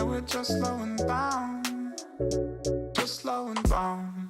where we're just slowing down, just slowing down.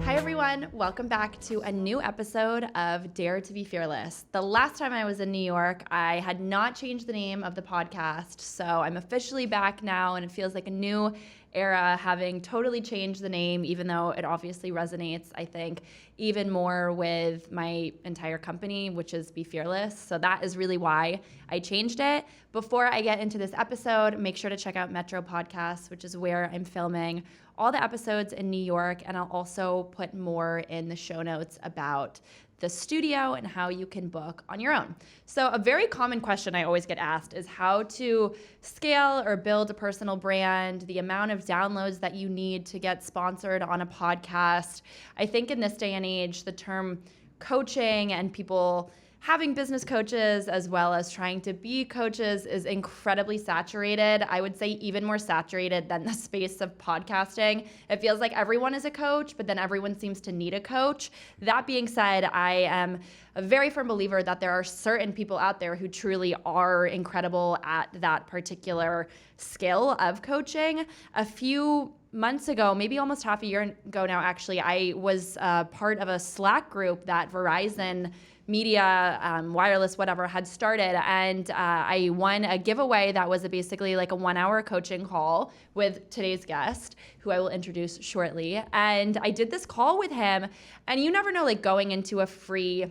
Hi everyone, welcome back to a new episode of Dare to be Fearless. The last time I was in New York, I had not changed the name of the podcast, so I'm officially back now and it feels like a new era, having totally changed the name, even though it obviously resonates, I think, even more with my entire company, which is Be Fearless. So that is really why I changed it. Before I get into this episode, make sure to check out Metro Podcasts, which is where I'm filming all the episodes in New York, and I'll also put more in the show notes about the studio and how you can book on your own. So a very common question I always get asked is how to scale or build a personal brand, the amount of downloads that you need to get sponsored on a podcast. I think in this day and age, the term coaching and people having business coaches as well as trying to be coaches is incredibly saturated. I would say even more saturated than the space of podcasting. It feels like everyone is a coach, but then everyone seems to need a coach. That being said, I am a very firm believer that there are certain people out there who truly are incredible at that particular skill of coaching. A few months ago, maybe almost half a year ago now, actually, I was part of a Slack group that Verizon Media, wireless, whatever, had started. And I won a giveaway that was basically like a 1-hour coaching call with today's guest, who I will introduce shortly. And I did this call with him. And you never know, like going into a free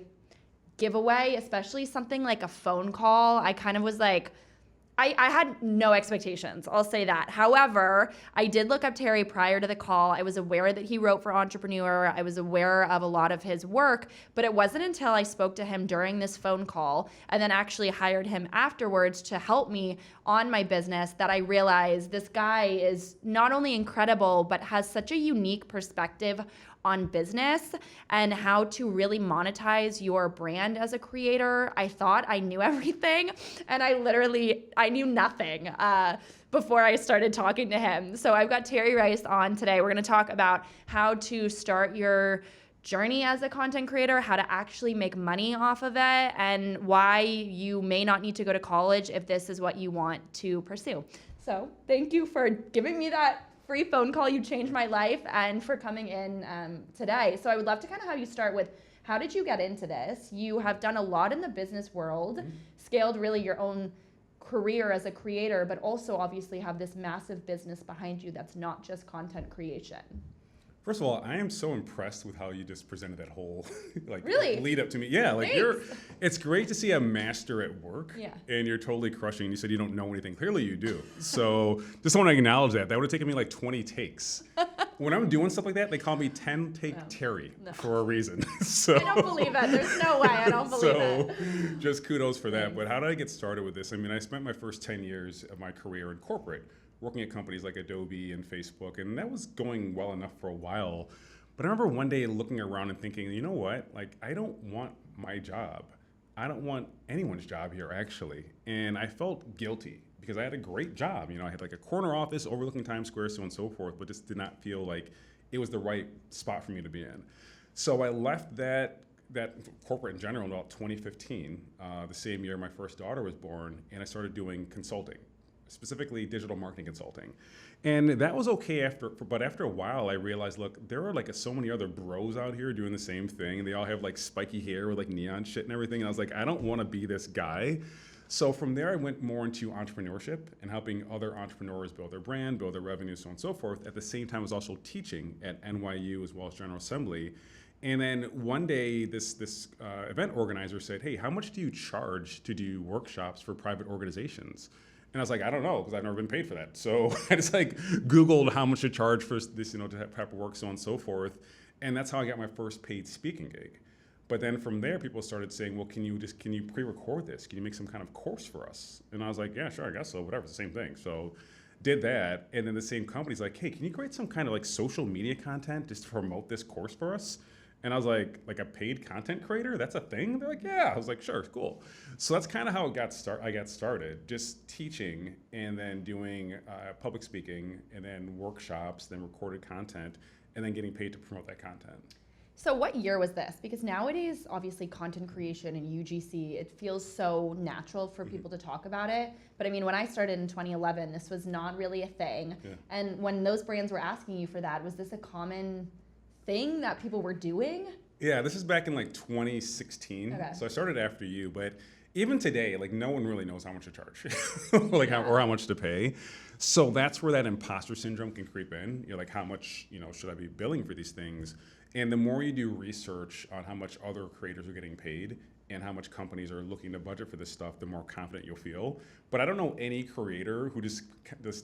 giveaway, especially something like a phone call, I kind of was like, I had no expectations, I'll say that. However, I did look up Terry prior to the call. I was aware that he wrote for Entrepreneur. I was aware of a lot of his work, but it wasn't until I spoke to him during this phone call and then actually hired him afterwards to help me on my business that I realized this guy is not only incredible, but has such a unique perspective on business and how to really monetize your brand as a creator. I thought I knew everything, and I knew nothing before I started talking to him. So I've got Terry Rice on today. We're gonna talk about how to start your journey as a content creator, how to actually make money off of it, and why you may not need to go to college if this is what you want to pursue. So thank you for giving me that free phone call. You changed my life, and for coming in today. So I would love to kind of have you start with, how did you get into this? You have done a lot in the business world, scaled really your own career as a creator, but also obviously have this massive business behind you that's not just content creation. First of all, I am so impressed with how you just presented that whole Really? lead up to me. Yeah, like Thanks. it's great to see a master at work, Yeah. and you're totally crushing. You said you don't know anything. Clearly you do. So just want to acknowledge that. That would have taken me like 20 takes. When I'm doing stuff like that, they call me 10 Take Terry for a reason. So I don't believe it. There's no way. I don't believe it. Just kudos for that. But how did I get started with this? I mean, I spent my first 10 years of my career in corporate, working at companies like Adobe and Facebook, and that was going well enough for a while. But I remember one day looking around and thinking, you know what? Like, I don't want my job. I don't want anyone's job here, actually. And I felt guilty because I had a great job. You know, I had like a corner office overlooking Times Square, so on and so forth, but just did not feel like it was the right spot for me to be in. So I left that corporate in general in about 2015, the same year my first daughter was born, and I started doing consulting, specifically digital marketing consulting. And that was okay but after a while I realized, look, there are like so many other bros out here doing the same thing, and they all have like spiky hair with like neon shit and everything, and I was like, I don't want to be this guy. So from there I went more into entrepreneurship and helping other entrepreneurs build their brand, build their revenue, so on and so forth. At the same time I was also teaching at NYU as well as General Assembly. And then one day this event organizer said, hey, how much do you charge to do workshops for private organizations? And I was like, I don't know, because I've never been paid for that. So I just like Googled how much to charge for this, to have type of work, so on and so forth. And that's how I got my first paid speaking gig. But then from there, people started saying, well, can you pre-record this? Can you make some kind of course for us? And I was like, yeah, sure, I guess so, whatever, it's the same thing. So did that. And then the same company's like, hey, can you create some kind of like social media content just to promote this course for us? And I was like a paid content creator? That's a thing? They're like, yeah. I was like, sure, cool. So that's kind of how I got started, just teaching and then doing public speaking and then workshops, then recorded content, and then getting paid to promote that content. So what year was this? Because nowadays, obviously, content creation and UGC, it feels so natural for people to talk about it. But I mean, when I started in 2011, this was not really a thing. Yeah. And when those brands were asking you for that, was this a common thing that people were doing? Yeah, this is back in like 2016. Okay. So I started after you, but even today, like no one really knows how much to charge, like or how much to pay. So that's where that imposter syndrome can creep in. You're like, how much, should I be billing for these things? And the more you do research on how much other creators are getting paid and how much companies are looking to budget for this stuff, the more confident you'll feel. But I don't know any creator who just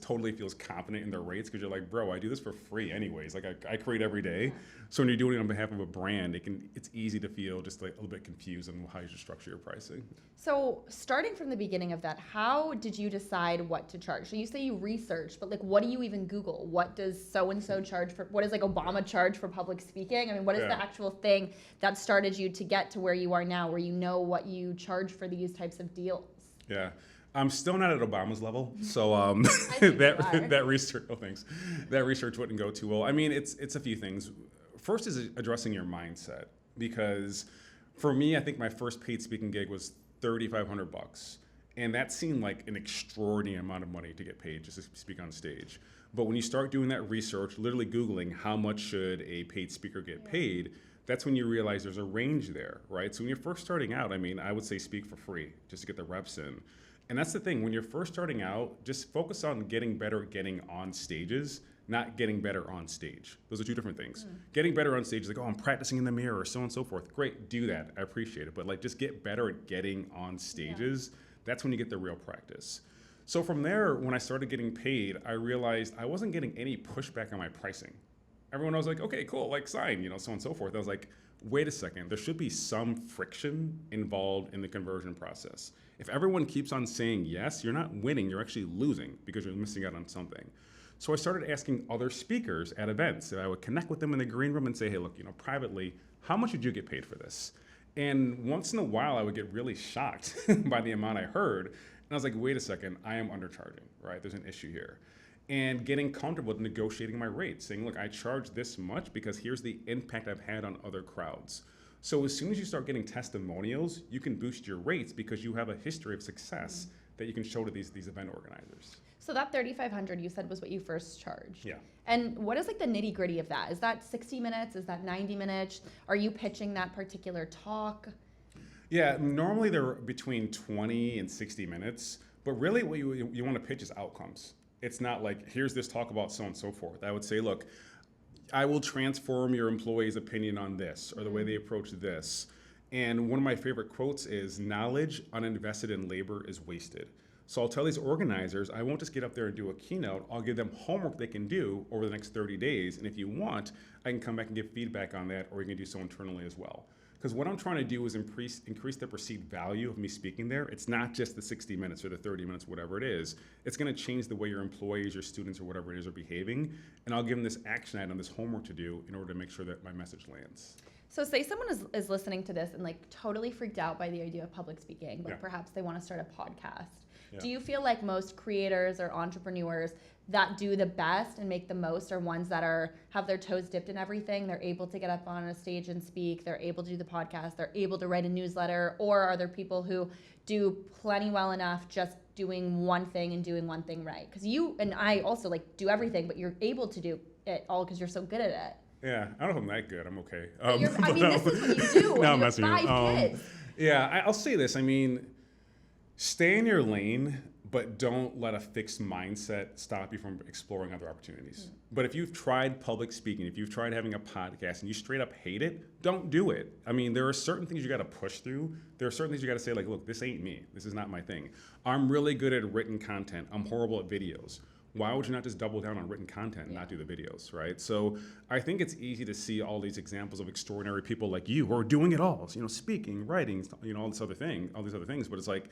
totally feels confident in their rates, because you're like, bro, I do this for free anyways. Like I create every day. So when you're doing it on behalf of a brand, it's easy to feel just like a little bit confused on how you should structure your pricing. So starting from the beginning of that, how did you decide what to charge? So you say you researched, but like, what do you even Google? What does so-and-so charge for, what does like Obama charge for public speaking? I mean, what is the actual thing that started you to get to where you are now, where you know what you charge for these types of deals? Yeah. I'm still not at Obama's level, so that research. Oh, thanks. That research wouldn't go too well. I mean, it's a few things. First is addressing your mindset, because for me, I think my first paid speaking gig was $3,500, and that seemed like an extraordinary amount of money to get paid just to speak on stage. But when you start doing that research, literally Googling how much should a paid speaker get paid, that's when you realize there's a range there, right? So when you're first starting out, I mean, I would say speak for free just to get the reps in. And that's the thing, when you're first starting out, just focus on getting better at getting on stages, not getting better on stage. Those are two different things. Getting better on stage is like, oh, I'm practicing in the mirror, so on and so forth. Great, do that, I appreciate it. But like, just get better at getting on stages. That's when you get the real practice. So from there, when I started getting paid, I realized I wasn't getting any pushback on my pricing. Everyone was like, okay, cool, like sign, so on and so forth. I was like, wait a second, there should be some friction involved in the conversion process. If everyone keeps on saying yes, you're not winning, you're actually losing because you're missing out on something. So I started asking other speakers at events, and I would connect with them in the green room and say, hey, look, privately, how much did you get paid for this? And once in a while, I would get really shocked by the amount I heard. And I was like, wait a second, I am undercharging, right? There's an issue here. And getting comfortable with negotiating my rates, saying, look, I charge this much because here's the impact I've had on other crowds. So as soon as you start getting testimonials, you can boost your rates because you have a history of success that you can show to these event organizers. So that $3,500 you said was what you first charged. Yeah. And what is like the nitty gritty of that? Is that 60 minutes? Is that 90 minutes? Are you pitching that particular talk? Yeah, normally they're between 20 and 60 minutes, but really what you want to pitch is outcomes. It's not like, here's this talk about so on and so forth. I would say, look, I will transform your employees' opinion on this or the way they approach this. And one of my favorite quotes is, knowledge uninvested in labor is wasted. So I'll tell these organizers, I won't just get up there and do a keynote, I'll give them homework they can do over the next 30 days. And if you want, I can come back and give feedback on that, or you can do so internally as well. Because what I'm trying to do is increase the perceived value of me speaking there. It's not just the 60 minutes or the 30 minutes, whatever it is. It's going to change the way your employees, your students, or whatever it is are behaving. And I'll give them this action item, this homework to do in order to make sure that my message lands. So say someone is listening to this and like totally freaked out by the idea of public speaking, but perhaps they want to start a podcast. Yeah. Do you feel like most creators or entrepreneurs that do the best and make the most are ones that have their toes dipped in everything? They're able to get up on a stage and speak. They're able to do the podcast. They're able to write a newsletter. Or are there people who do plenty well enough just doing one thing and doing one thing right? Because you and I also like do everything, but you're able to do it all because you're so good at it. Yeah, I don't know if I'm that good. I'm okay. I mean, this is what you do. No, you have 5 kids. Yeah, I'll say this. I mean, stay in your lane, but don't let a fixed mindset stop you from exploring other opportunities. But if you've tried public speaking, if you've tried having a podcast and you straight up hate it, don't do it. I mean, there are certain things you got to push through. There are certain things you got to say, like, look, this ain't me. This is not my thing. I'm really good at written content. I'm horrible at videos. Why would you not just double down on written content and not do the videos, right? So I think it's easy to see all these examples of extraordinary people like you who are doing it all, speaking, writing, all these other things, but it's like,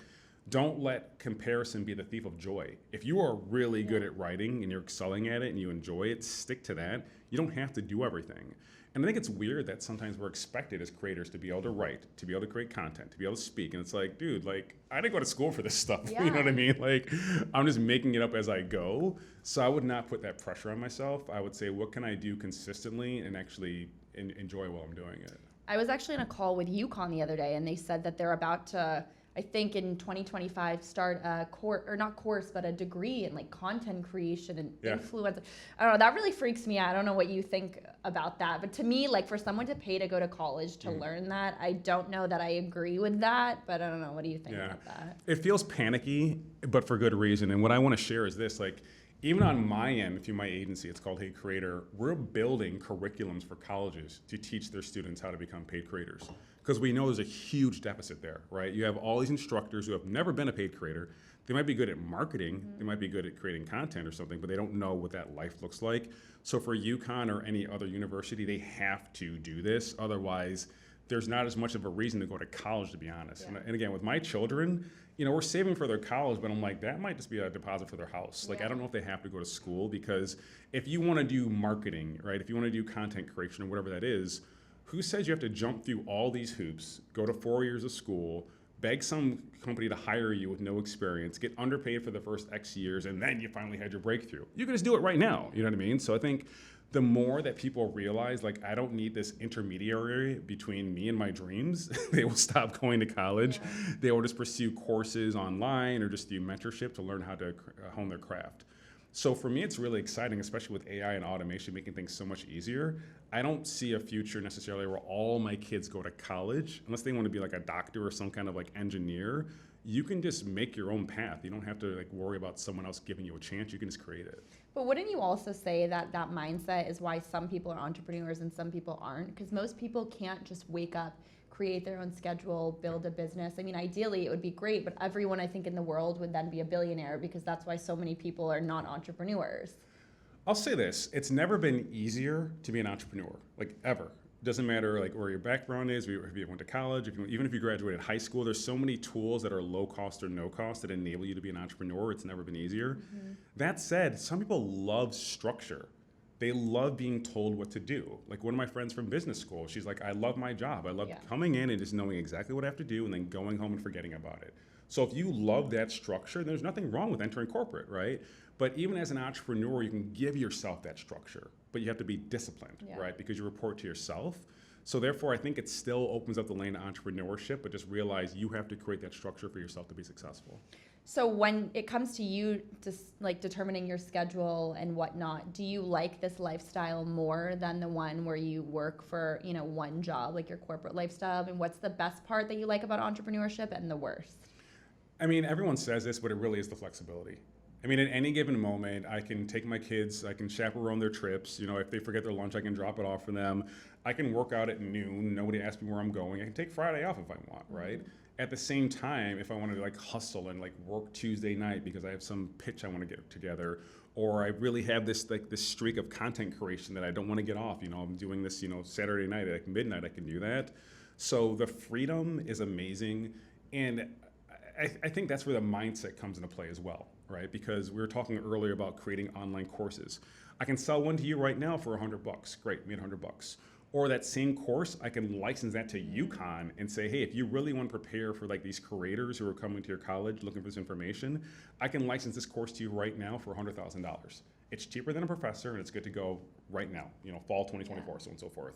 don't let comparison be the thief of joy. If you are really good at writing and you're excelling at it and you enjoy it, stick to that. You don't have to do everything. And I think it's weird that sometimes we're expected as creators to be able to write, to be able to create content, to be able to speak. And it's like, dude, like, I didn't go to school for this stuff. Yeah. You know what I mean? Like, I'm just making it up as I go. So I would not put that pressure on myself. I would say, what can I do consistently and actually enjoy while I'm doing it. I was actually in a call with UConn the other day, and they said that they're about to, I think in 2025, start a a degree in like content creation and influence. I don't know, that really freaks me out. I don't know what you think about that. But to me, like for someone to pay to go to college to learn that, I don't know that I agree with that, but I don't know. What do you think about that? It feels panicky, but for good reason. And what I want to share is this, like, even on my end, through my agency, it's called Hey Creator, we're building curriculums for colleges to teach their students how to become paid creators. Because we know there's a huge deficit there, right? You have all these instructors who have never been a paid creator. They might be good at marketing, they might be good at creating content or something, but they don't know what that life looks like. So for UConn or any other university, they have to do this. Otherwise, there's not as much of a reason to go to college, to be honest. And again, with my children, we're saving for their college, but I'm like, that might just be a deposit for their house. Like, I don't know if they have to go to school, because if you want to do marketing, right, if you want to do content creation or whatever that is, who says you have to jump through all these hoops, go to 4 years of school, beg some company to hire you with no experience, get underpaid for the first X years, and then you finally had your breakthrough? You can just do it right now, you know what I mean? So I think the more that people realize, like, I don't need this intermediary between me and my dreams, they will stop going to college. They will just pursue courses online or just do mentorship to learn how to hone their craft. So for me, it's really exciting, especially with AI and automation making things so much easier. I don't see a future necessarily where all my kids go to college, unless they want to be like a doctor or some kind of like engineer. You can just make your own path. You don't have to like worry about someone else giving you a chance. You can just create it. But wouldn't you also say that that mindset is why some people are entrepreneurs and some people aren't? Because most people can't just wake up, create their own schedule, build a business. I mean, ideally it would be great, but everyone I think in the world would then be a billionaire, because that's why so many people are not entrepreneurs. I'll say this, it's never been easier to be an entrepreneur, like ever. Doesn't matter like where your background is, if you went to college, even if you graduated high school, there's so many tools that are low cost or no cost that enable you to be an entrepreneur. It's never been easier. That said, some people love structure. They love being told what to do. Like one of my friends from business school, she's like, I love my job. I love coming in and just knowing exactly what I have to do and then going home and forgetting about it. So if you love that structure, there's nothing wrong with entering corporate, right? But even as an entrepreneur, you can give yourself that structure, but you have to be disciplined, right? Because you report to yourself. So therefore, I think it still opens up the lane to entrepreneurship, but just realize you have to create that structure for yourself to be successful. So when it comes to you just like determining your schedule and whatnot, do you like this lifestyle more than the one where you work for, one job, like your corporate lifestyle? I mean, what's the best part that you like about entrepreneurship and the worst? I mean, everyone says this, but it really is the flexibility. I mean, at any given moment, I can take my kids, I can chaperone their trips. If they forget their lunch, I can drop it off for them. I can work out at noon. Nobody asks me where I'm going. I can take Friday off if I want, right? At the same time, if I want to like hustle and like work Tuesday night because I have some pitch I want to get together, or I really have this streak of content creation that I don't want to get off. I'm doing this, Saturday night at like midnight, I can do that. So the freedom is amazing. And I think that's where the mindset comes into play as well, right? Because we were talking earlier about creating online courses. I can sell one to you right now for $100. Great, made $100. Or that same course, I can license that to UConn and say, hey, if you really want to prepare for like these creators who are coming to your college looking for this information, I can license this course to you right now for $100,000. It's cheaper than a professor and it's good to go right now, fall 2024, so on and so forth.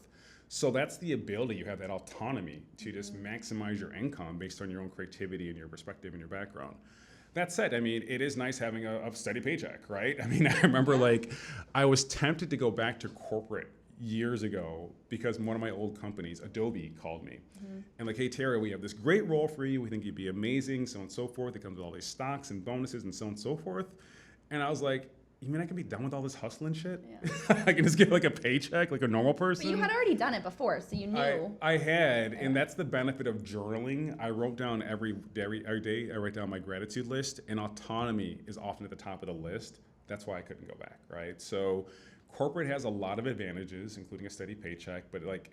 So that's the ability, you have that autonomy to just maximize your income based on your own creativity and your perspective and your background. That said, I mean, it is nice having a steady paycheck, right? I mean, I remember like I was tempted to go back to corporate years ago because one of my old companies, Adobe, called me and like, hey, Tara, we have this great role for you. We think you'd be amazing, so on and so forth. It comes with all these stocks and bonuses and so on and so forth. And I was like, you mean I can be done with all this hustling shit? Yeah. I can just get like a paycheck like a normal person? But you had already done it before, so you knew. I had, and that's the benefit of journaling. I wrote down every day, I write down my gratitude list, and autonomy is often at the top of the list. That's why I couldn't go back, right? So corporate has a lot of advantages, including a steady paycheck, but like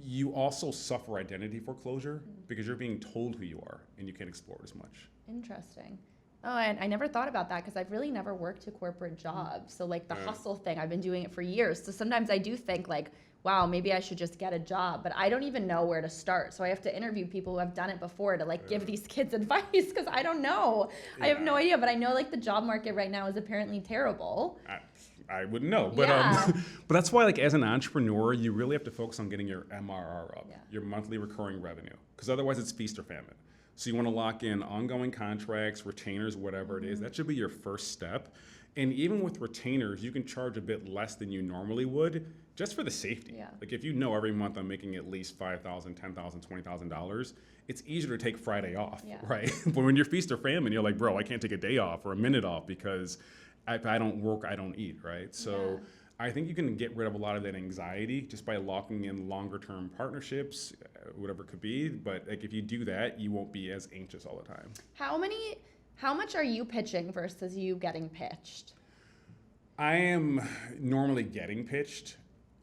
you also suffer identity foreclosure because you're being told who you are and you can't explore it as much. Interesting. Oh, and I never thought about that because I've really never worked a corporate job. So like the hustle thing, I've been doing it for years. So sometimes I do think like, wow, maybe I should just get a job, but I don't even know where to start. So I have to interview people who have done it before to like give these kids advice because I don't know. I have no idea, but I know like the job market right now is apparently terrible. I wouldn't know. But Yeah. but that's why, like, as an entrepreneur, you really have to focus on getting your MRR up, Yeah. your monthly recurring revenue, because otherwise it's feast or famine. So you want to lock in ongoing contracts, retainers, whatever it is. That should be your first step. And even with retainers, you can charge a bit less than you normally would, just for the safety. Yeah. Like, if you know every month I'm making at least $5,000, $10,000, $20,000, it's easier to take Friday off, Yeah. right? But when you're feast or famine, you're like, bro, I can't take a day off or a minute off because if I don't work, I don't eat, right? So I think you can get rid of a lot of that anxiety just by locking in longer term partnerships, whatever it could be. But like, if you do that, you won't be as anxious all the time. How much are you pitching versus you getting pitched? I am normally getting pitched,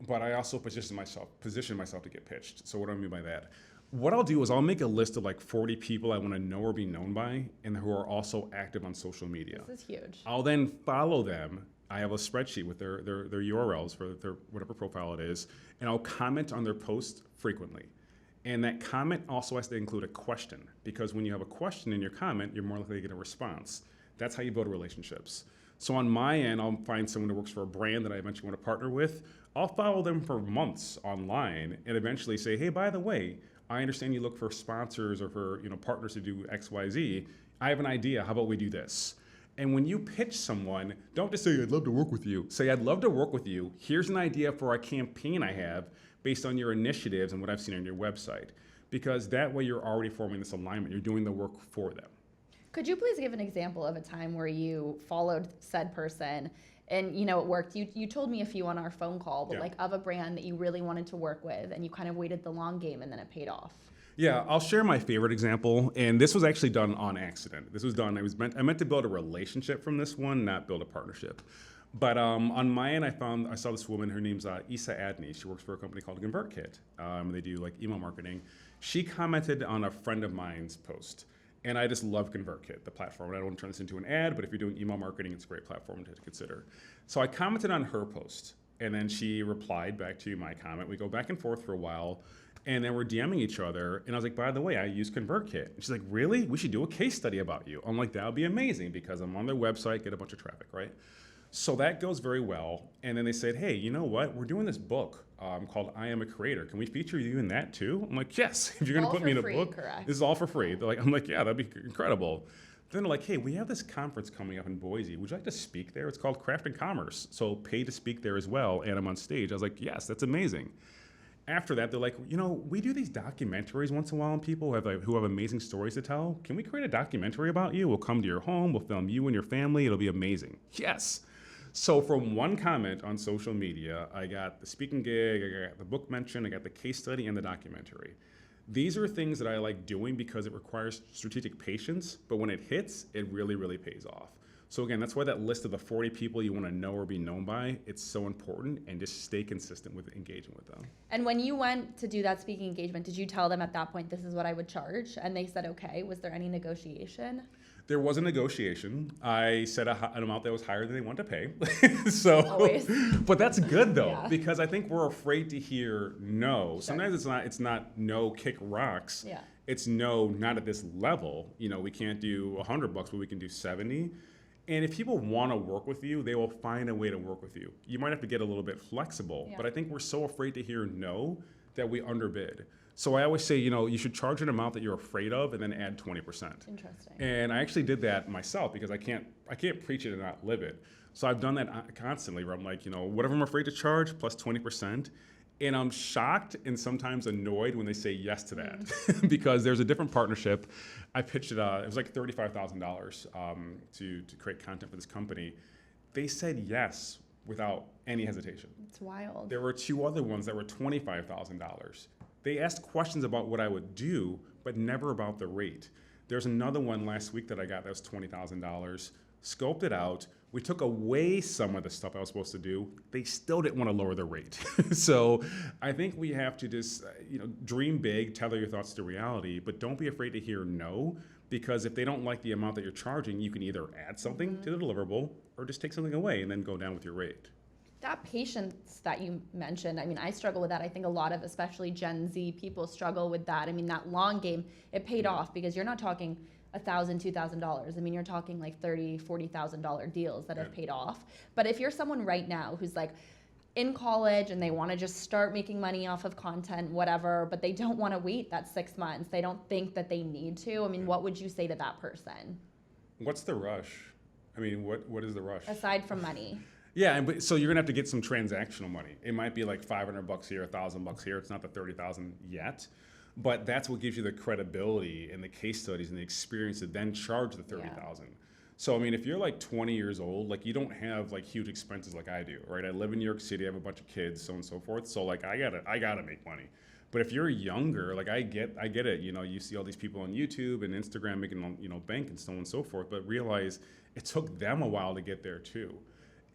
but I also position myself to get pitched. So what do I mean by that? What I'll do is I'll make a list of like 40 people I want to know or be known by and who are also active on social media. This is huge. I'll then follow them. I have a spreadsheet with their URLs for their whatever profile it is, and I'll comment on their posts frequently. And that comment also has to include a question, because when you have a question in your comment, you're more likely to get a response. That's how you build relationships. So on my end, I'll find someone who works for a brand that I eventually want to partner with. I'll follow them for months online and eventually say, hey, by the way, I understand you look for sponsors or for partners to do X, Y, Z. I have an idea. How about we do this? And when you pitch someone, don't just say, I'd love to work with you. Say, I'd love to work with you. Here's an idea for a campaign I have based on your initiatives and what I've seen on your website. Because that way you're already forming this alignment. You're doing the work for them. Could you please give an example of a time where you followed said person and it worked? You told me a few on our phone call, but like of a brand that you really wanted to work with and you kind of waited the long game and then it paid off. Yeah, I'll share my favorite example, and this was actually done on accident. This was done, I meant to build a relationship from this one, not build a partnership. But on my end, I saw this woman. Her name's Isa Adney. She works for a company called ConvertKit. They do like email marketing. She commented on a friend of mine's post, and I just love ConvertKit, the platform. And I don't want to turn this into an ad, but if you're doing email marketing, it's a great platform to consider. So I commented on her post, and then she replied back to my comment. We go back and forth for a while, and then we're DMing each other. And I was like, by the way, I use ConvertKit. And she's like, really? We should do a case study about you. I'm like, that would be amazing because I'm on their website, get a bunch of traffic, right? So that goes very well. And then they said, hey, you know what? We're doing this book called I Am a Creator. Can we feature you in that too? I'm like, yes. If you're going to put me in a book, correct. This is all for free. I'm like, yeah, that'd be incredible. Then they're like, hey, we have this conference coming up in Boise. Would you like to speak there? It's called Craft and Commerce. So pay to speak there as well. And I'm on stage. I was like, yes, that's amazing. After that, they're like, we do these documentaries once in a while on people who have amazing stories to tell. Can we create a documentary about you? We'll come to your home. We'll film you and your family. It'll be amazing. Yes. So from one comment on social media, I got the speaking gig, I got the book mention, I got the case study, and the documentary. These are things that I like doing because it requires strategic patience, but when it hits, it really, really pays off. So again, that's why that list of the 40 people you want to know or be known by, it's so important, and just stay consistent with engaging with them. And when you went to do that speaking engagement, did you tell them at that point, this is what I would charge? And they said, okay. Was there any negotiation? There was a negotiation. I said an amount that was higher than they want to pay. Always. But that's good though, because I think we're afraid to hear no. Sure. Sometimes it's not no, kick rocks. Yeah. It's no, not at this level. We can't do $100, but we can do 70. And if people want to work with you, they will find a way to work with you. You might have to get a little bit flexible, but I think we're so afraid to hear no that we underbid. So I always say, you should charge an amount that you're afraid of and then add 20%. Interesting. And I actually did that myself because I can't preach it and not live it. So I've done that constantly where I'm like, whatever I'm afraid to charge plus 20%. And I'm shocked and sometimes annoyed when they say yes to that because there's a different partnership. I pitched it, it was like $35,000 to create content for this company. They said yes without any hesitation. It's wild. There were two other ones that were $25,000. They asked questions about what I would do, but never about the rate. There's another one last week that I got that was $20,000. Scoped it out. We took away some of the stuff I was supposed to do. They still didn't want to lower the rate. So I think we have to just, dream big, tether your thoughts to reality, but don't be afraid to hear no, because if they don't like the amount that you're charging, you can either add something to the deliverable or just take something away and then go down with your rate. That patience that you mentioned, I struggle with that. I think a lot of, especially Gen Z people, struggle with that. That long game, it paid off because you're not talking $1,000, $2,000. I mean, you're talking like $30,000, $40,000 deals that have paid off. But if you're someone right now who's like in college and they want to just start making money off of content, whatever, but they don't want to wait that 6 months, they don't think that they need to. I mean, what would you say to that person? What's the rush? I mean, what is the rush? Aside from money. Yeah, but so you're gonna have to get some transactional money. It might be like $500 here, $1,000 here. It's not the 30,000 yet, but that's what gives you the credibility and the case studies and the experience to then charge the 30,000. So I mean, if you're like 20 years old, like you don't have like huge expenses like I do, right? I live in New York City, I have a bunch of kids, so on and so forth. So like I gotta make money. But if you're younger, like I get it. You know, you see all these people on YouTube and Instagram making, you know, bank and so on and so forth. But realize it took them a while to get there too.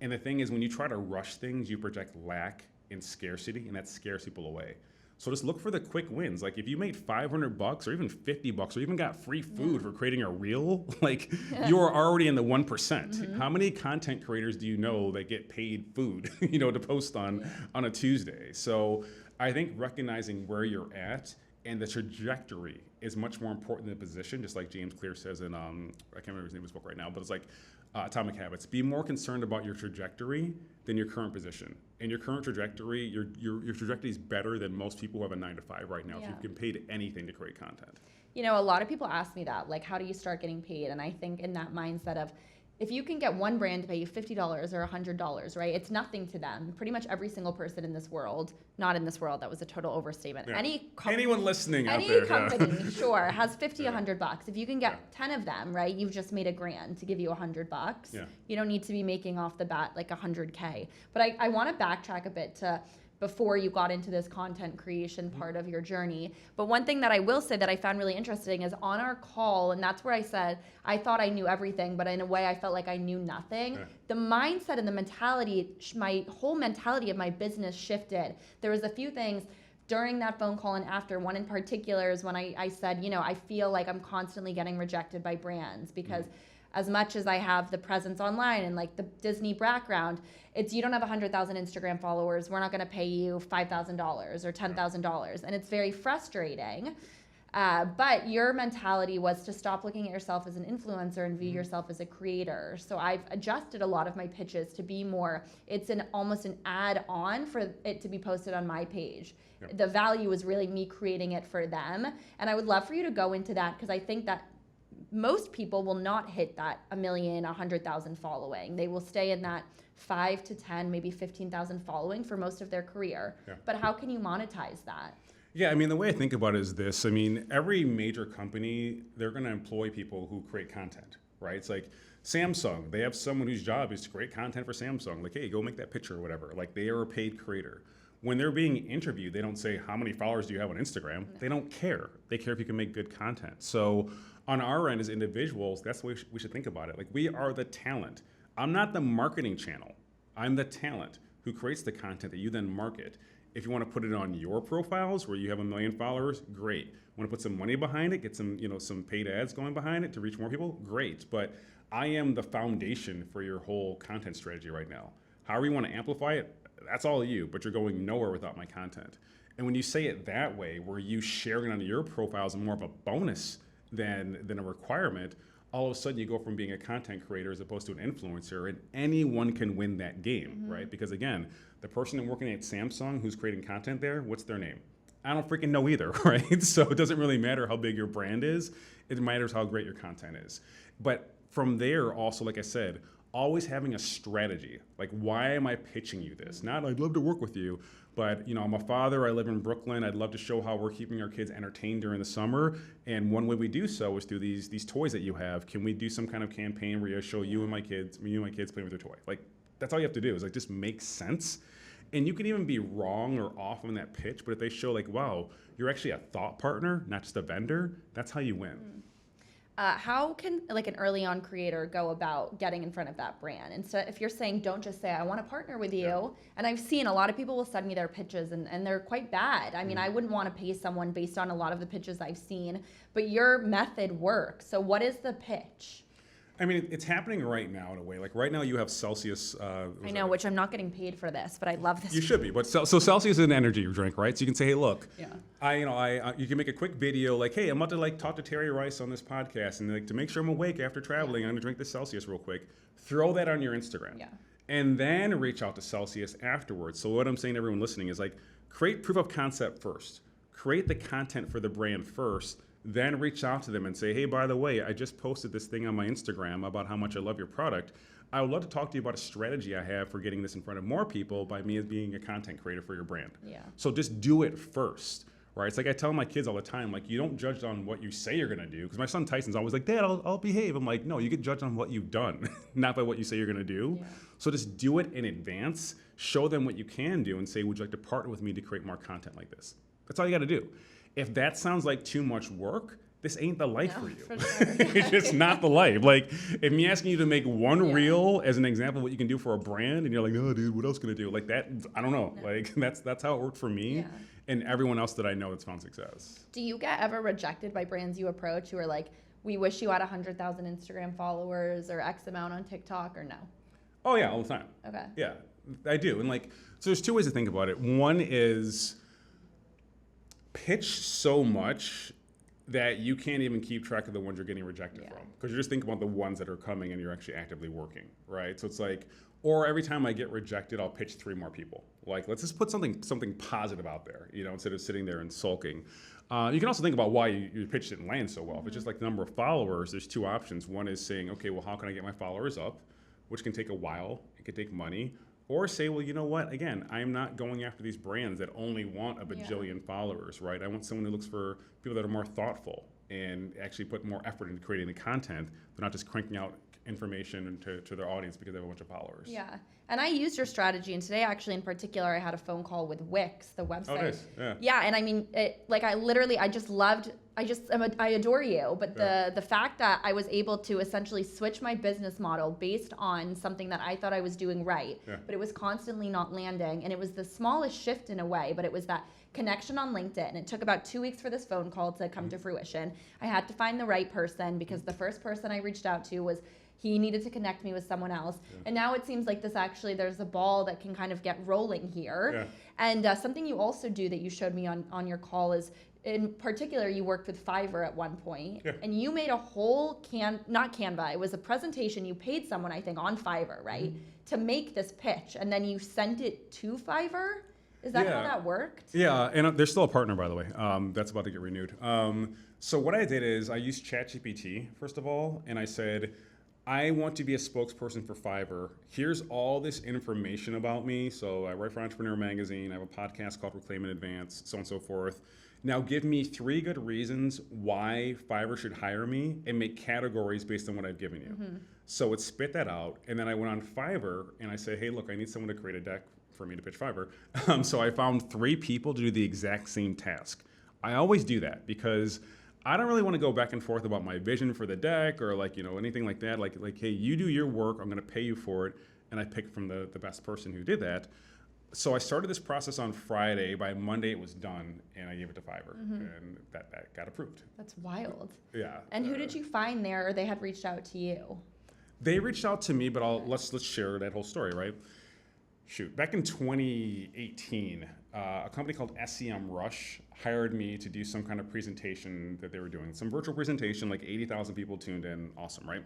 And the thing is, when you try to rush things, you project lack and scarcity, and that scares people away. So just look for the quick wins. Like if you made $500 or even $50 or even got free food for creating a reel, like you are already in the 1%. How many content creators do you know that get paid food, you know, to post on a Tuesday? So I think recognizing where you're at and the trajectory is much more important than the position, just like James Clear says in, I can't remember his name of his book right now, but it's like Atomic Habits. Be more concerned about your trajectory than your current position. And your current trajectory, your trajectory is better than most people who have a 9 to 5 right now. If you get paid anything to create content. You know, a lot of people ask me that, like, how do you start getting paid? And I think in that mindset of, if you can get one brand to pay you $50 or $100, right? It's nothing to them. Pretty much every single person in this world, not in this world, that was a total overstatement. Yeah. Anyone listening out there, any company, sure, has 50, $100. If you can get 10 of them, right? You've just made $1,000 to give you $100. Yeah. You don't need to be making off the bat like 100K. But I want to backtrack a bit to before you got into this content creation part of your journey. But one thing that I will say that I found really interesting is on our call, and that's where I said, I thought I knew everything, but in a way I felt like I knew nothing. The mindset and the mentality, my whole mentality of my business shifted. There was a few things during that phone call and after. One in particular is when I said, you know, I feel like I'm constantly getting rejected by brands because as much as I have the presence online and like the Disney background, it's you don't have 100,000 Instagram followers. We're not going to pay you $5,000 or $10,000. And it's very frustrating. But your mentality was to stop looking at yourself as an influencer and view yourself as a creator. So I've adjusted a lot of my pitches to be more, it's almost an add-on for it to be posted on my page. Yep. The value is really me creating it for them. And I would love for you to go into that because I think that most people will not hit that 1 million, 100,000 following. They will stay in that 5 to 10, maybe 15,000 following for most of their career. Yeah. But how can you monetize that? Yeah, I mean, the way I think about it is this. I mean, every major company, they're going to employ people who create content, right? It's like Samsung. They have someone whose job is to create content for Samsung. Like, hey, go make that picture or whatever. Like, they are a paid creator. When they're being interviewed, they don't say, how many followers do you have on Instagram? No. They don't care. They care if you can make good content. So on our end as individuals, that's the way we should think about it. Like, we are the talent. I'm not the marketing channel. I'm the talent who creates the content that you then market. If you want to put it on your profiles where you have 1 million followers, great. Want to put some money behind it, get some, some paid ads going behind it to reach more people, great. But I am the foundation for your whole content strategy right now. However you want to amplify it, that's all you, but you're going nowhere without my content. And when you say it that way, where you sharing it on your profiles is more of a bonus than a requirement, all of a sudden you go from being a content creator as opposed to an influencer, and anyone can win that game, right? Because again, the person working at Samsung who's creating content there, what's their name? I don't freaking know either, right? So it doesn't really matter how big your brand is. It matters how great your content is. But from there also, like I said, always having a strategy. Like, why am I pitching you this? Not, I'd love to work with you, but I'm a father, I live in Brooklyn, I'd love to show how we're keeping our kids entertained during the summer, and one way we do so is through these toys that you have. Can we do some kind of campaign where you show you and my kids playing with their toy? Like, that's all you have to do is like just make sense. And you can even be wrong or off on that pitch, but if they show like, wow, you're actually a thought partner, not just a vendor, that's how you win. How can like an early on creator go about getting in front of that brand? And so if you're saying, don't just say, I want to partner with you. And I've seen a lot of people will send me their pitches and they're quite bad. I mean, I wouldn't want to pay someone based on a lot of the pitches I've seen, but your method works. So what is the pitch? I mean, it's happening right now in a way. Like right now, you have Celsius. I know, which I'm not getting paid for this, but I love this. You should be, but so Celsius is an energy drink, right? So you can say, hey, look, Yeah. you can make a quick video like, hey, I'm about to like talk to Terry Rice on this podcast, and like to make sure I'm awake after traveling, I'm gonna drink this Celsius real quick. Throw that on your Instagram, Yeah. and then reach out to Celsius afterwards. So what I'm saying to everyone listening is like, create proof of concept first, create the content for the brand first. Then reach out to them and say, hey, by the way, I just posted this thing on my Instagram about how much I love your product. I would love to talk to you about a strategy I have for getting this in front of more people by me as being a content creator for your brand. Yeah. So just do it first, right? It's like I tell my kids all the time, like, you don't judge on what you say you're gonna do. Because my son Tyson's always like, Dad, I'll behave. I'm like, no, you get judged on what you've done, not by what you say you're gonna do. Yeah. So just do it in advance, show them what you can do, and say, would you like to partner with me to create more content like this? That's all you gotta do. If that sounds like too much work, this ain't the life for you. For sure. It's just not the life. Like, if me asking you to make one reel as an example of what you can do for a brand, and you're like, no, dude, what else can I do? Like that, I don't know. No. Like that's how it worked for me and everyone else that I know that's found success. Do you get ever rejected by brands you approach who are like, we wish you had 100,000 Instagram followers or X amount on TikTok, or no? Oh yeah, all the time. Okay. Yeah, I do. And like, so there's two ways to think about it. One is pitch so much that you can't even keep track of the ones you're getting rejected from, because you're just thinking about the ones that are coming and you're actually actively working, right? So it's like, or every time I get rejected, I'll pitch 3 more people. Like, let's just put something positive out there, you know, instead of sitting there and sulking. You can also think about why your pitch didn't land so well. If it's just like the number of followers, there's 2 options. One is saying, okay, well, how can I get my followers up? Which can take a while, it can take money. Or say, well, you know what? Again, I'm not going after these brands that only want a bajillion followers, right? I want someone who looks for people that are more thoughtful and actually put more effort into creating the content. They're not just cranking out information to their audience because they have a bunch of followers. Yeah. And I used your strategy, and today actually in particular, I had a phone call with Wix, the website. Oh, nice. Yeah. Yeah, and I mean, I adore you, but the fact that I was able to essentially switch my business model based on something that I thought I was doing right, but it was constantly not landing, and it was the smallest shift in a way, but it was that connection on LinkedIn. It took about 2 weeks for this phone call to come to fruition. I had to find the right person because the first person I reached out to was he needed to connect me with someone else. And now it seems like there's a ball that can kind of get rolling here. And something you also do that you showed me on your call is, in particular, you worked with Fiverr at one point, and you made a whole not Canva, it was a presentation. You paid someone, I think, on Fiverr, right, to make this pitch, and then you sent it to Fiverr? Is that how that worked? Yeah, and they're still a partner, by the way. That's about to get renewed. So what I did is I used ChatGPT, first of all, and I said, I want to be a spokesperson for Fiverr. Here's all this information about me. So I write for Entrepreneur Magazine. I have a podcast called Reclaim in Advance, so on and so forth. Now give me 3 good reasons why Fiverr should hire me, and make categories based on what I've given you. So it spit that out, and then I went on Fiverr and I said, hey, look, I need someone to create a deck for me to pitch Fiverr. So I found 3 people to do the exact same task. I always do that because I don't really want to go back and forth about my vision for the deck or like, you know, anything like that. Like, hey, you do your work, I'm going to pay you for it. And I picked from the best person who did that. So I started this process on Friday. By Monday, it was done, and I gave it to Fiverr, and that got approved. That's wild. Yeah. And who did you find there, or they had reached out to you? They reached out to me, but let's share that whole story, right? Shoot, back in 2018, a company called SEMrush hired me to do some kind of presentation that they were doing, some virtual presentation, like 80,000 people tuned in, awesome, right?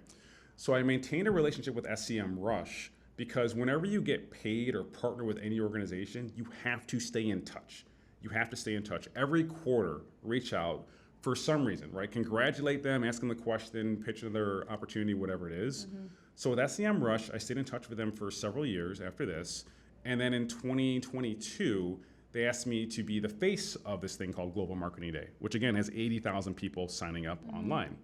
So I maintained a relationship with SEMrush because whenever you get paid or partner with any organization, you have to stay in touch. You have to stay in touch. Every quarter, reach out for some reason, right? Congratulate them, ask them the question, pitch their opportunity, whatever it is. So with SEMrush, I stayed in touch with them for several years after this. And then in 2022, they asked me to be the face of this thing called Global Marketing Day, which again has 80,000 people signing up online.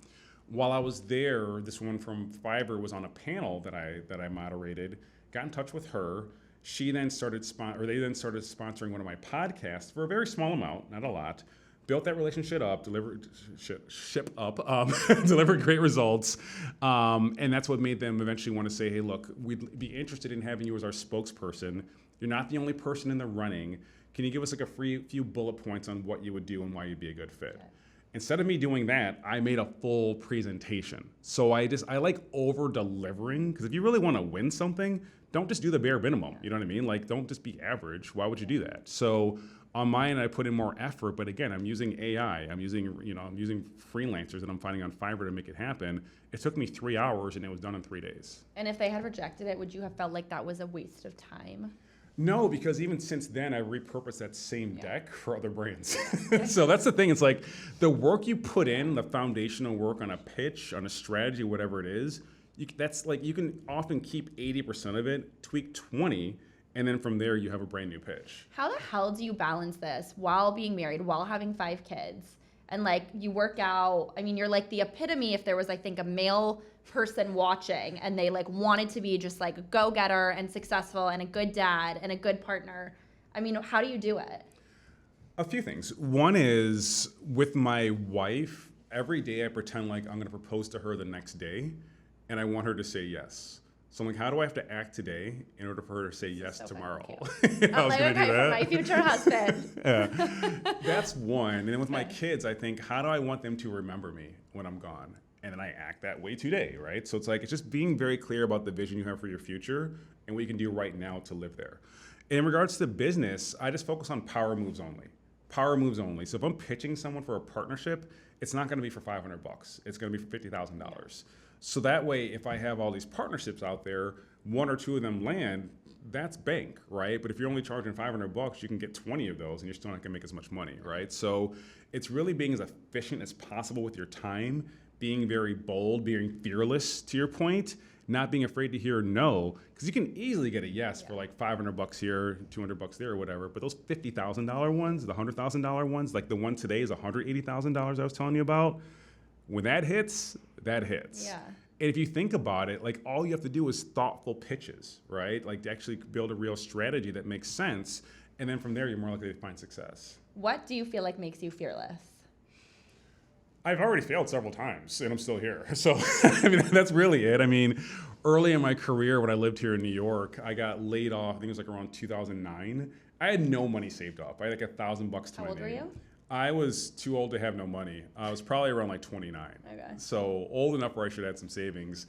While I was there, this woman from Fiverr was on a panel that I moderated, got in touch with her. She then started they then started sponsoring one of my podcasts for a very small amount, not a lot. Built that relationship up, delivered great results, and that's what made them eventually want to say, hey, look, we'd be interested in having you as our spokesperson. You're not the only person in the running. Can you give us like a few bullet points on what you would do and why you'd be a good fit? Instead of me doing that, I made a full presentation. So I like over delivering, because if you really want to win something, don't just do the bare minimum. You know what I mean? Like, don't just be average. Why would you do that? So on my end, I put in more effort, but again, I'm using AI. I'm using freelancers that I'm finding on Fiverr to make it happen. It took me 3 hours and it was done in 3 days. And if they had rejected it, would you have felt like that was a waste of time? No, because even since then, I repurposed that same deck for other brands. So that's the thing. It's like the work you put in, the foundational work on a pitch, on a strategy, whatever it is, you can often keep 80% of it, tweak 20, and then from there you have a brand new pitch. How the hell do you balance this while being married, while having 5 kids? And like you work out, I mean, you're like the epitome if there was, I think, a male person watching and they like wanted to be just like a go-getter and successful and a good dad and a good partner. I mean, how do you do it? A few things. One is with my wife, every day I pretend like I'm going to propose to her the next day and I want her to say yes. So I'm like, how do I have to act today in order for her to say yes tomorrow? I'm like, okay, for my future husband. That's one. And then with my kids, I think, how do I want them to remember me when I'm gone? And then I act that way today, right? So it's like, it's just being very clear about the vision you have for your future and what you can do right now to live there. In regards to business, I just focus on power moves only. Power moves only. So if I'm pitching someone for a partnership, it's not going to be for $500. It's going to be for $50,000. So that way, if I have all these partnerships out there, 1 or 2 of them land, that's bank, right? But if you're only charging $500, you can get 20 of those and you're still not gonna make as much money, right? So it's really being as efficient as possible with your time, being very bold, being fearless to your point, not being afraid to hear no, because you can easily get a yes for like $500 here, $200 there or whatever, but those $50,000 ones, the $100,000 ones, like the one today is $180,000 I was telling you about, when that hits, that hits. Yeah. And if you think about it, like all you have to do is thoughtful pitches, right? Like to actually build a real strategy that makes sense. And then from there, you're more likely to find success. What do you feel like makes you fearless? I've already failed several times and I'm still here. So, I mean, that's really it. I mean, early in my career when I lived here in New York, I got laid off, I think it was like around 2009. I had no money saved up. I had like $1,000 to my name. How old were you? I was too old to have no money. I was probably around like 29. Okay. So old enough where I should have had some savings.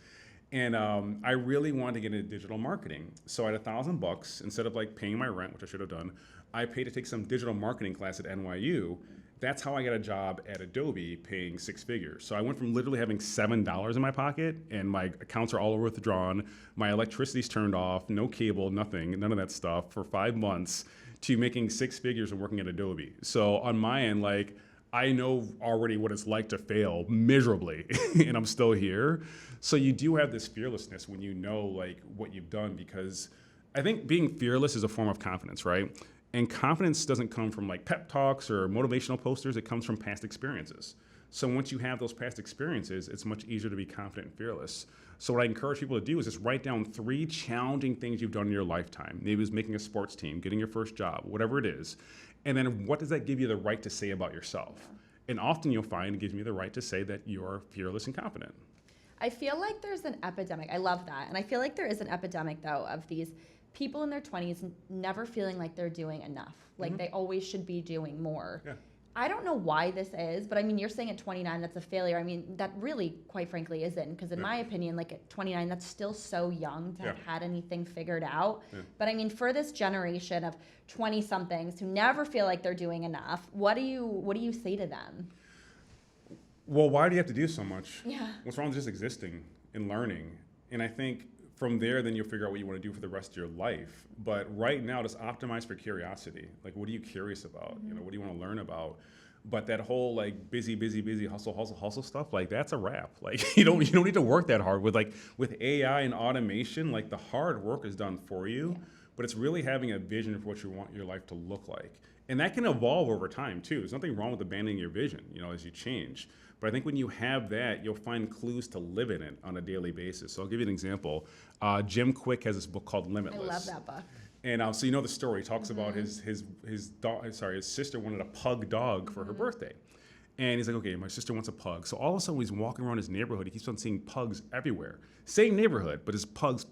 And I really wanted to get into digital marketing. So I had $1,000 instead of like paying my rent, which I should have done. I paid to take some digital marketing class at NYU. That's how I got a job at Adobe paying 6 figures. So I went from literally having $7 in my pocket and my accounts are all withdrawn. My electricity's turned off, no cable, nothing, none of that stuff for 5 months to making 6 figures and working at Adobe. So on my end, like, I know already what it's like to fail miserably and I'm still here. So you do have this fearlessness when you know like what you've done, because I think being fearless is a form of confidence, right? And confidence doesn't come from like pep talks or motivational posters. It comes from past experiences. So once you have those past experiences, it's much easier to be confident and fearless. So what I encourage people to do is just write down 3 challenging things you've done in your lifetime. Maybe it was making a sports team, getting your first job, whatever it is. And then what does that give you the right to say about yourself? And often you'll find it gives you the right to say that you're fearless and confident. I feel like there's an epidemic. I love that. And I feel like there is an epidemic, though, of these people in their 20s never feeling like they're doing enough. Like they always should be doing more. Yeah. I don't know why this is, but I mean, you're saying at 29, that's a failure. I mean, that really, quite frankly, isn't. Because in my opinion, like at 29, that's still so young to have had anything figured out. Yeah. But I mean, for this generation of 20-somethings who never feel like they're doing enough, what do you say to them? Well, why do you have to do so much? Yeah. What's wrong with just existing and learning? And I think from there, then you'll figure out what you want to do for the rest of your life. But right now, just optimize for curiosity. Like, what are you curious about? You know, what do you want to learn about? But that whole like busy, hustle stuff, like that's a wrap. Like you don't need to work that hard with AI and automation. Like the hard work is done for you, but it's really having a vision for what you want your life to look like. And that can evolve over time too. There's nothing wrong with abandoning your vision, you know, as you change. But I think when you have that, you'll find clues to live in it on a daily basis. So I'll give you an example. Jim Quick has this book called Limitless. I love that book. And so you know the story. He talks about his sister wanted a pug dog for her birthday. And he's like, okay, my sister wants a pug. So all of a sudden, when he's walking around his neighborhood, he keeps on seeing pugs everywhere. Same neighborhood, but it's pugs.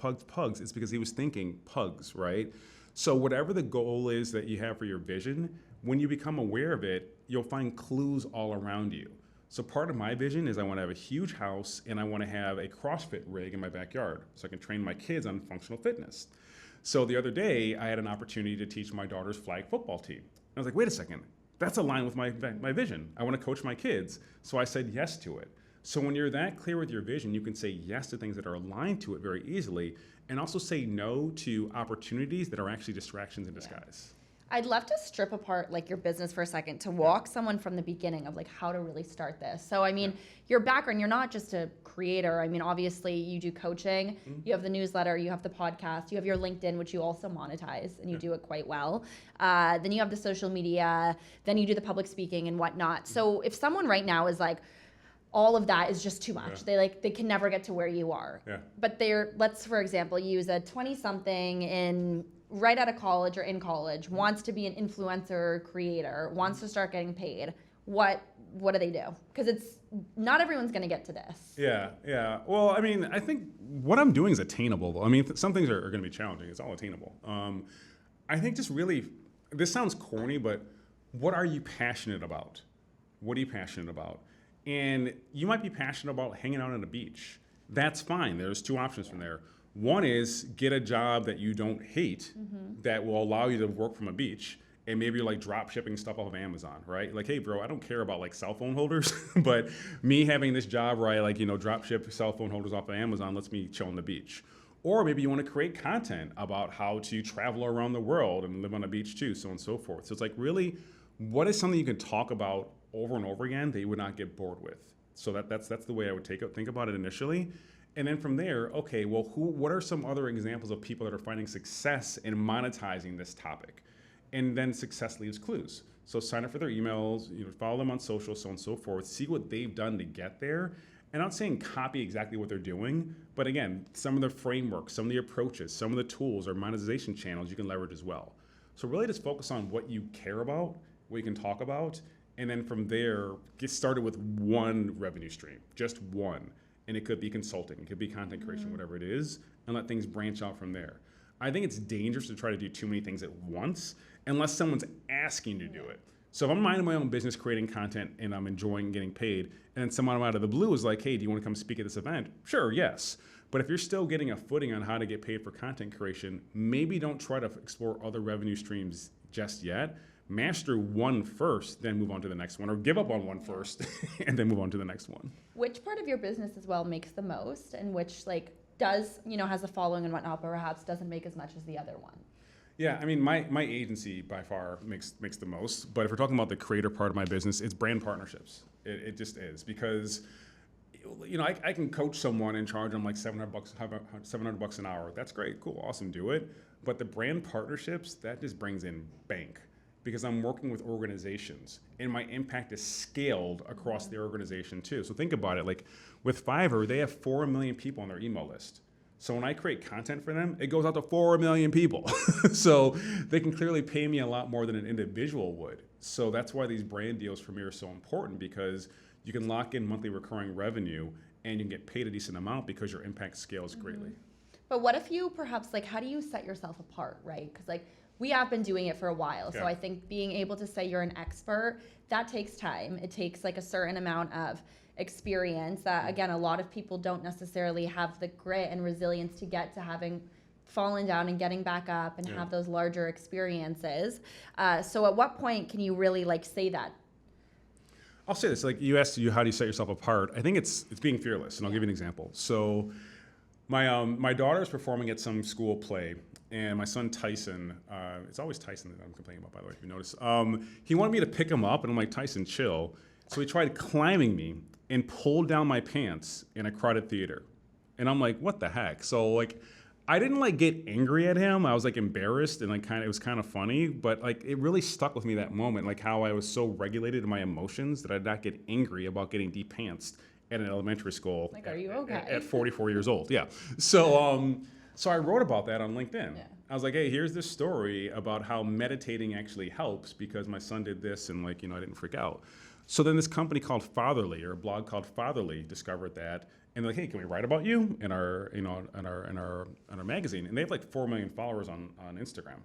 It's because he was thinking pugs, right? So whatever the goal is that you have for your vision, when you become aware of it, you'll find clues all around you. So part of my vision is I want to have a huge house and I want to have a CrossFit rig in my backyard so I can train my kids on functional fitness. So the other day I had an opportunity to teach my daughter's flag football team. I was like, wait a second, that's aligned with my vision. I want to coach my kids. So I said yes to it. So when you're that clear with your vision, you can say yes to things that are aligned to it very easily and also say no to opportunities that are actually distractions in disguise. I'd love to strip apart like your business for a second to walk someone from the beginning of like how to really start this. So I mean, your background, you're not just a creator. I mean, obviously you do coaching, you have the newsletter, you have the podcast, you have your LinkedIn, which you also monetize and you do it quite well. Then you have the social media, then you do the public speaking and whatnot. So if someone right now is like, all of that is just too much. They can never get to where you are. But let's for example use a 20-something right out of college or in college, wants to be an influencer creator, wants to start getting paid. What do they do? Because it's not everyone's going to get to this. Yeah. Well, I mean, I think what I'm doing is attainable. I mean, some things are going to be challenging. It's all attainable. I think just really, this sounds corny, but what are you passionate about? What are you passionate about? And you might be passionate about hanging out on a beach. That's fine. There's two options from there. One is get a job that you don't hate that will allow you to work from a beach. And maybe you're like drop shipping stuff off of Amazon, right? Like, hey, bro, I don't care about like cell phone holders, but me having this job where I like, drop ship cell phone holders off of Amazon lets me chill on the beach. Or maybe you want to create content about how to travel around the world and live on a beach too, so on and so forth. So it's like really, what is something you can talk about over and over again that you would not get bored with? So that's the way I would think about it initially. And then from there, okay, well, what are some other examples of people that are finding success in monetizing this topic? And then success leaves clues. So sign up for their emails, follow them on social, so on and so forth, see what they've done to get there. And I'm not saying copy exactly what they're doing, but again, some of the frameworks, some of the approaches, some of the tools or monetization channels you can leverage as well. So really just focus on what you care about, what you can talk about, and then from there, get started with one revenue stream, just one. And it could be consulting, it could be content creation, whatever it is, and let things branch out from there. I think it's dangerous to try to do too many things at once unless someone's asking you to do it. So if I'm minding my own business, creating content, and I'm enjoying getting paid, and then someone out of the blue is like, hey, do you want to come speak at this event? Sure, yes. But if you're still getting a footing on how to get paid for content creation, maybe don't try to explore other revenue streams just yet. Master one first, then move on to the next one, or give up on one first and then move on to the next one. Which part of your business as well makes the most, and which does, has a following and whatnot, but perhaps doesn't make as much as the other one? Yeah, I mean, my agency by far makes the most, but if we're talking about the creator part of my business, it's brand partnerships. It just is, because I can coach someone and charge them like $700 an hour. That's great, cool, awesome, do it. But the brand partnerships, that just brings in bank, because I'm working with organizations and my impact is scaled across their organization too. So think about it, like with Fiverr, they have 4 million people on their email list. So when I create content for them, it goes out to 4 million people. So they can clearly pay me a lot more than an individual would. So that's why these brand deals for me are so important, because you can lock in monthly recurring revenue and you can get paid a decent amount because your impact scales greatly. But what if you perhaps, how do you set yourself apart, right? Because we have been doing it for a while. So I think being able to say you're an expert, that takes time. It takes a certain amount of experience that, again, a lot of people don't necessarily have the grit and resilience to get to having fallen down and getting back up and have those larger experiences. So at what point can you really say that? I'll say this, you asked how do you set yourself apart? I think it's being fearless, and I'll give you an example. So my daughter is performing at some school play, and my son Tyson, it's always Tyson that I'm complaining about, by the way, if you notice, he wanted me to pick him up, and I'm like, Tyson, chill. So he tried climbing me and pulled down my pants in a crowded theater. And I'm like, what the heck? So I didn't get angry at him. I was embarrassed, and it was kind of funny, but it really stuck with me that moment, how I was so regulated in my emotions that I'd not get angry about getting de-pantsed at an elementary school. Are you okay? At 44 years old, yeah. So I wrote about that on LinkedIn. Yeah. I was like, hey, here's this story about how meditating actually helps because my son did this and I didn't freak out. So then this company called Fatherly, or a blog called Fatherly, discovered that, and they're like, hey, can we write about you in our magazine? And they have 4 million followers on Instagram.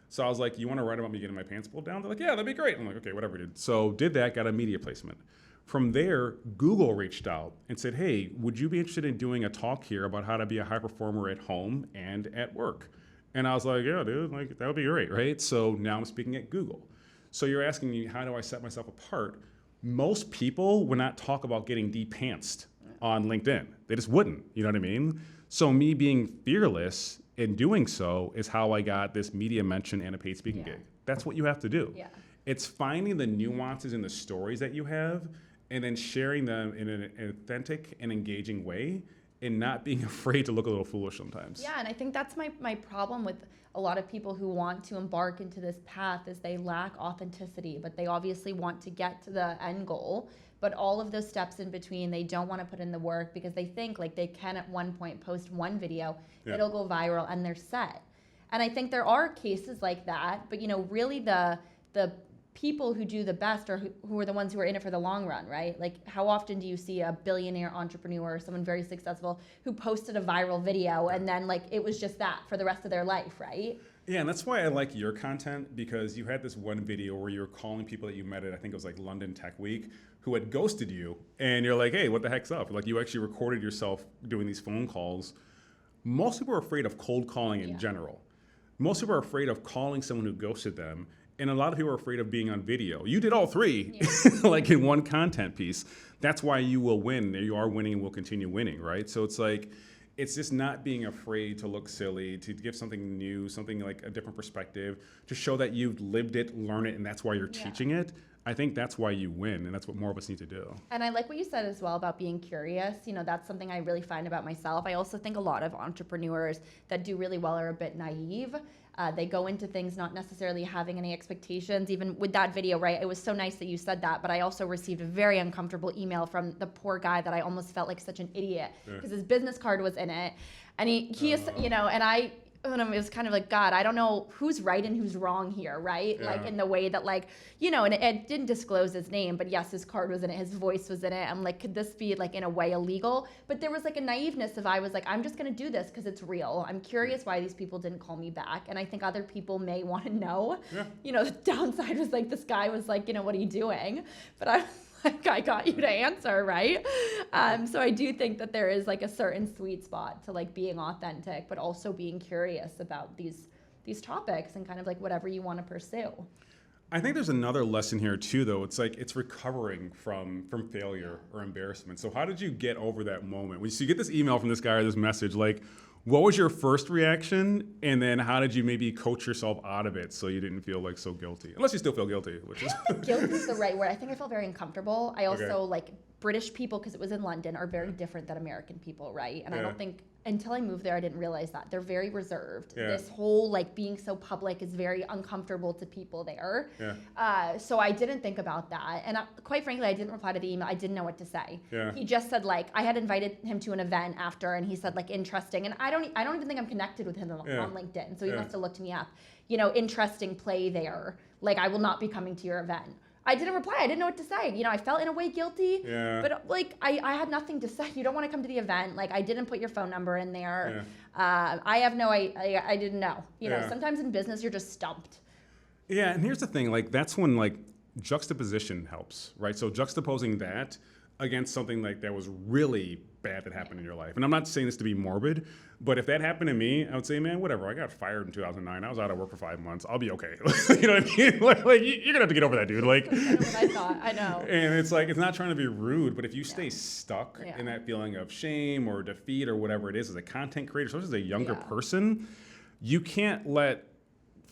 So I was like, you want to write about me getting my pants pulled down? They're like, yeah, that'd be great. I'm like, okay, whatever, dude. So did that, got a media placement. From there, Google reached out and said, hey, would you be interested in doing a talk here about how to be a high performer at home and at work? And I was like, yeah, dude, like that would be great, right? So now I'm speaking at Google. So you're asking me, how do I set myself apart? Most people would not talk about getting de-pantsed on LinkedIn. They just wouldn't, you know what I mean? So me being fearless in doing so is how I got this media mention and a paid speaking gig. That's what you have to do. Yeah. It's finding the nuances in the stories that you have and then sharing them in an authentic and engaging way and not being afraid to look a little foolish sometimes. Yeah, and I think that's my problem with a lot of people who want to embark into this path is they lack authenticity, but they obviously want to get to the end goal. But all of those steps in between, they don't want to put in the work because they think like they can at one point post one video, it'll go viral and they're set. And I think there are cases like that, but really the people who do the best are who are the ones who are in it for the long run, right? Like how often do you see a billionaire entrepreneur, someone very successful who posted a viral video and then like it was just that for the rest of their life, right? Yeah, and that's why I like your content, because you had this one video where you were calling people that you met at, I think it was like London Tech Week, who had ghosted you, and you're like, hey, what the heck's up? Like you actually recorded yourself doing these phone calls. Most people are afraid of cold calling in general. Most people are afraid of calling someone who ghosted them. And a lot of people are afraid of being on video. You did all three, like in one content piece. That's why you will win. You are winning and will continue winning, right? So it's like, it's just not being afraid to look silly, to give something new, something like a different perspective, to show that you've lived it, learned it, and that's why you're teaching it. I think that's why you win, and that's what more of us need to do. And I like what you said as well about being curious. That's something I really find about myself. I also think a lot of entrepreneurs that do really well are a bit naive. They go into things not necessarily having any expectations. Even with that video, right? It was so nice that you said that, but I also received a very uncomfortable email from the poor guy that I almost felt like such an idiot because his business card was in it. And he is, and it was kind of like, God, I don't know who's right and who's wrong here, right? Yeah. Like in the way that and it didn't disclose his name, but yes, his card was in it, his voice was in it. I'm like, could this be like in a way illegal? But there was like a naiveness of I was like, I'm just gonna do this because it's real. I'm curious why these people didn't call me back. And I think other people may want to know. Yeah. The downside was like, this guy was like, what are you doing? But I like, I got you to answer, right? So I do think that there is like a certain sweet spot to like being authentic, but also being curious about these topics and kind of like whatever you want to pursue. I think there's another lesson here too, though. It's like it's recovering from failure or embarrassment. So how did you get over that moment? When you get this email from this guy or this message, like, what was your first reaction? And then how did you maybe coach yourself out of it so you didn't feel like so guilty? Unless you still feel guilty, which is... Guilty is the right word. I think I felt very uncomfortable. I also like British people, because it was in London, are very different than American people, right? And I don't think until I moved there, I didn't realize that. They're very reserved. Yeah. This whole like being so public is very uncomfortable to people there. Yeah. So I didn't think about that. And quite frankly, I didn't reply to the email. I didn't know what to say. Yeah. He just said like, I had invited him to an event after and he said like interesting. And I don't even think I'm connected with him on LinkedIn. So he must have looked me up. Interesting play there. Like I will not be coming to your event. I didn't reply. I didn't know what to say. I felt in a way guilty, but like I had nothing to say. You don't want to come to the event. Like I didn't put your phone number in there. I have no, I didn't know. Sometimes in business you're just stumped. Yeah, and here's the thing. Like that's when like juxtaposition helps, right? So juxtaposing that against something like that was really bad that happened in your life. And I'm not saying this to be morbid, but if that happened to me, I would say, man, whatever. I got fired in 2009. I was out of work for 5 months. I'll be okay. You know what I mean? Like you're gonna have to get over that, dude. Like that's kind of what I thought. I know. And it's like, it's not trying to be rude, but if you stay stuck in that feeling of shame or defeat or whatever it is as a content creator, especially as a younger person, you can't let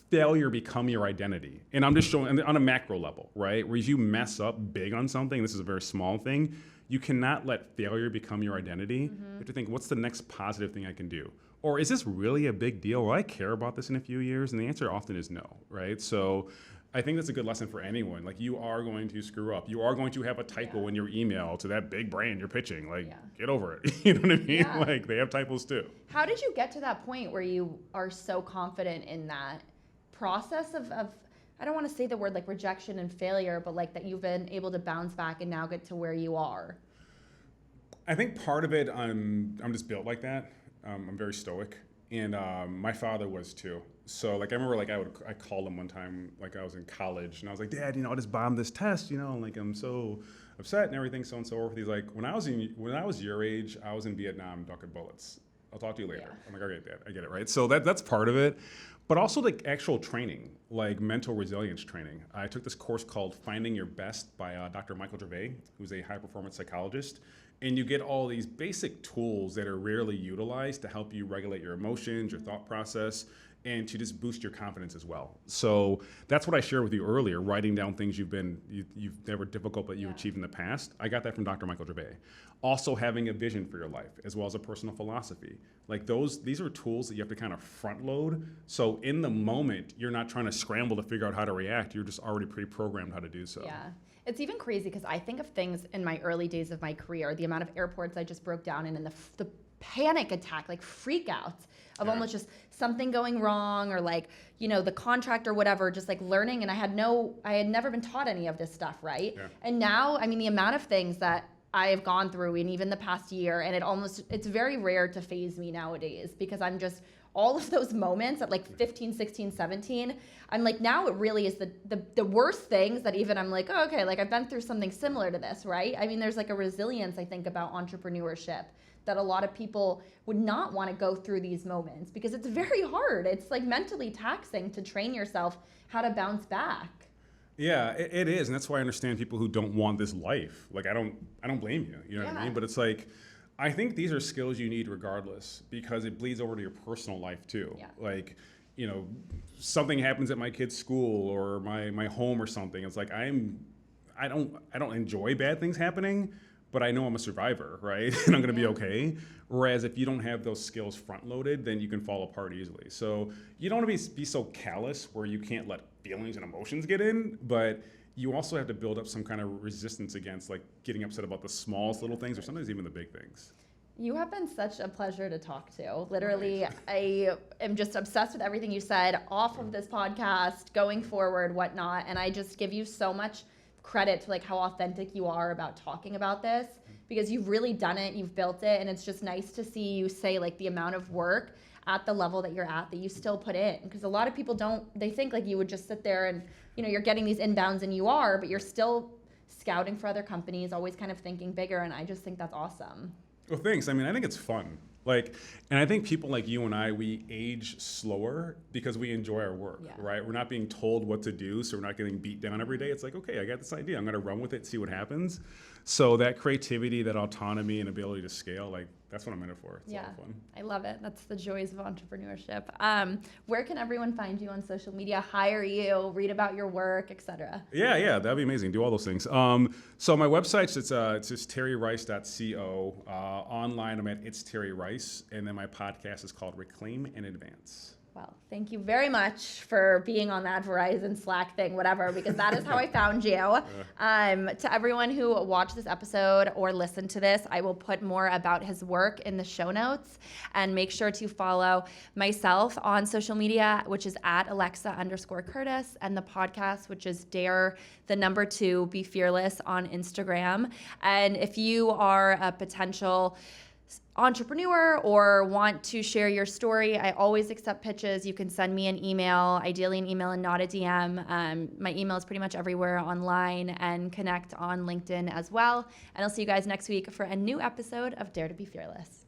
failure become your identity. And I'm just showing on a macro level, right? Where you mess up big on something, this is a very small thing, you cannot let failure become your identity. You have to think, what's the next positive thing I can do? Or is this really a big deal? Will I care about this in a few years? And the answer often is no, right? So I think that's a good lesson for anyone. Like you are going to screw up. You are going to have a typo in your email to that big brand you're pitching. Like, get over it. You know what I mean? Yeah. Like they have typos too. How did you get to that point where you are so confident in that process of I don't want to say the word like rejection and failure, but like that you've been able to bounce back and now get to where you are? I think part of it, I'm just built like that. I'm very stoic. And my father was too. So like I remember like I called him one time like I was in college and I was like, Dad, I just bombed this test, and like I'm so upset and everything, so on and so forth. He's like, when I was your age, I was in Vietnam ducking bullets. I'll talk to you later. Yeah. I'm like, okay, Dad, I get it, right? So that's part of it. But also like actual training, like mental resilience training. I took this course called Finding Your Best by Dr. Michael Gervais, who's a high performance psychologist. And you get all these basic tools that are rarely utilized to help you regulate your emotions, your thought process, and to just boost your confidence as well. So that's what I shared with you earlier, writing down things you've never difficult but you've achieved in the past. I got that from Dr. Michael Gervais. Also having a vision for your life as well as a personal philosophy. Like these are tools that you have to kind of front load. So in the moment, you're not trying to scramble to figure out how to react. You're just already pre-programmed how to do so. Yeah. It's even crazy because I think of things in my early days of my career, the amount of airports I just broke down in and the panic attack, like freak outs of almost just something going wrong or like, the contract or whatever, just like learning. And I had never been taught any of this stuff, right? Yeah. And now, the amount of things that I have gone through in even the past year, and it's very rare to faze me nowadays because I'm just, all of those moments at like 15, 16, 17, I'm like, now it really is the worst things that even I'm like, oh, okay, like I've been through something similar to this, right? There's like a resilience, I think, about entrepreneurship that a lot of people would not want to go through these moments because it's very hard. It's like mentally taxing to train yourself how to bounce back. Yeah, it is, and that's why I understand people who don't want this life. Like I don't blame you. You know what I mean? But it's like, I think these are skills you need regardless because it bleeds over to your personal life too. Yeah. Like, something happens at my kid's school or my home or something. It's like I don't enjoy bad things happening, but I know I'm a survivor, right? And I'm gonna be okay. Whereas if you don't have those skills front loaded, then you can fall apart easily. So you don't want to be so callous where you can't let feelings and emotions get in, but you also have to build up some kind of resistance against like getting upset about the smallest little things or sometimes even the big things. You have been such a pleasure to talk to. Literally, I am just obsessed with everything you said off of this podcast, going forward, whatnot. And I just give you so much credit to like how authentic you are about talking about this because you've really done it, you've built it. And it's just nice to see you say like the amount of work at the level that you're at that you still put in. Because a lot of people they think like you would just sit there and, you're getting these inbounds and you are, but you're still scouting for other companies, always kind of thinking bigger. And I just think that's awesome. Well, thanks. I think it's fun. And I think people like you and I, we age slower because we enjoy our work, right? We're not being told what to do, so we're not getting beat down every day. It's like, okay, I got this idea. I'm going to run with it, see what happens. So that creativity, that autonomy and ability to scale, that's what I'm in it for. It's a lot of fun. I love it. That's the joys of entrepreneurship. Where can everyone find you on social media, hire you, read about your work, etc.? Yeah, that'd be amazing. Do all those things. So my website's it's just terryrice.co. Online, I'm at It's Terry Rice, and then my podcast is called Reclaim and Advance. Well, thank you very much for being on that Verizon Slack thing, whatever, because that is how I found you. To everyone who watched this episode or listened to this, I will put more about his work in the show notes, and make sure to follow myself on social media, which is at Alexa_Curtis, and the podcast, which is Dare 2 Be Fearless on Instagram. And if you are a potential entrepreneur or want to share your story, I always accept pitches. You can send me an email, ideally an email and not a DM. My email is pretty much everywhere online, and connect on LinkedIn as well. And I'll see you guys next week for a new episode of Dare to Be Fearless.